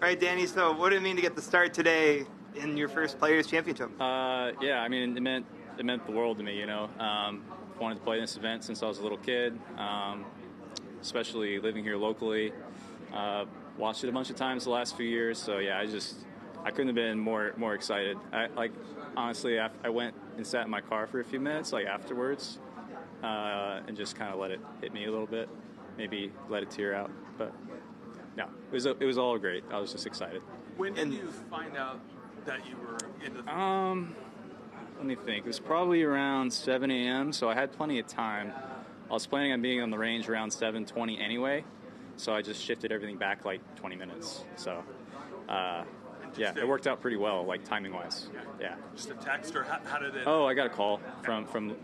right, Danny, so what did it mean to get the start today in your first Players' Championship? Yeah, I mean, it meant the world to me, you know. Wanted to play this event since I was a little kid, especially living here locally. Watched it a bunch of times the last few years, so yeah, I couldn't have been more excited. Honestly, I went and sat in my car for a few minutes, afterwards, and just kind of let it hit me a little bit, maybe let a tear out. But yeah, it was all great. I was just excited. When did you find out that you were into the Let me think. It was probably around 7 a.m., so I had plenty of time. I was planning on being on the range around 7:20 anyway, so I just shifted everything back 20 minutes. So, yeah, it worked out pretty well, timing-wise. Yeah. Just a text, or how did it? Oh, I got a call from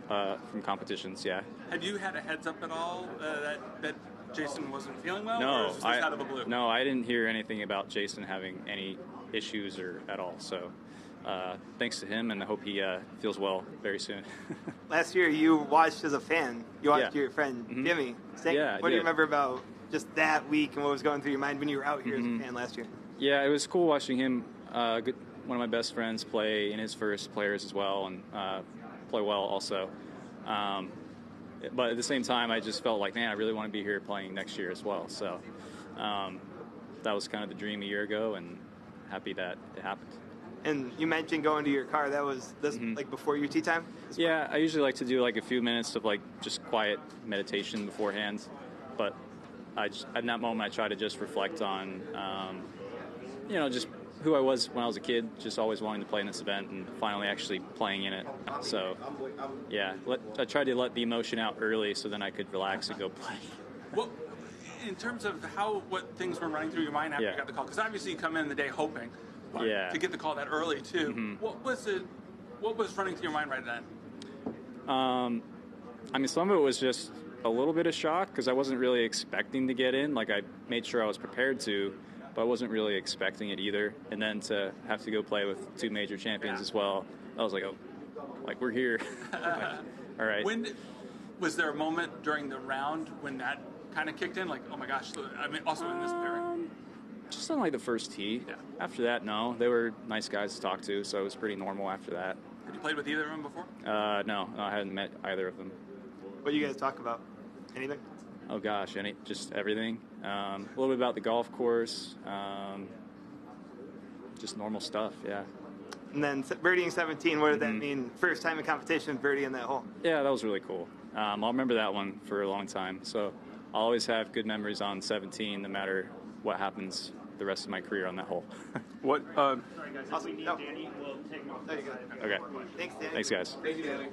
competitions. Yeah. Have you had a heads up at all that Jason wasn't feeling well? No, or is this out of the blue? No, I didn't hear anything about Jason having any issues or at all. So. Thanks to him, and I hope he feels well very soon. Last year, you watched as a fan. You watched your friend Jimmy. Yeah, what do you remember about just that week and what was going through your mind when you were out here as a fan last year? Yeah, it was cool watching him, one of my best friends, play in his first Players as well, and play well also. But at the same time, I just felt man, I really want to be here playing next year as well. So that was kind of the dream a year ago, and happy that it happened. And you mentioned going to your car. That was this before your tee time? Yeah, I usually like to do a few minutes of just quiet meditation beforehand. But in that moment, I try to just reflect on, just who I was when I was a kid, just always wanting to play in this event and finally actually playing in it. So, yeah, I tried to let the emotion out early so then I could relax and go play. Well, in terms of what things were running through your mind after you got the call, because obviously you come in the day hoping. Yeah. To get the call that early too. What was running through your mind right then? I mean, some of it was just a little bit of shock because I wasn't really expecting to get in. I made sure I was prepared to, but I wasn't really expecting it either. And then to have to go play with two major champions as well, I was we're here. All right. Was there a moment during the round when that kind of kicked in? Oh my gosh! I mean, also in this pairing. Just on the first tee. Yeah. After that, no. They were nice guys to talk to, so it was pretty normal after that. Had you played with either of them before? No, I hadn't met either of them. What do you guys talk about? Anything? Oh gosh, just everything. A little bit about the golf course. Just normal stuff, yeah. And then birdieing 17, what did that mean? First time in competition, birdie in that hole. Yeah, that was really cool. I'll remember that one for a long time. So I'll always have good memories on 17, no matter what happens the rest of my career on that hole. What? Sorry guys, if we need Danny, we'll take him off. There you go. Okay. Thanks, Danny. Thanks, guys. Thank you, Danny.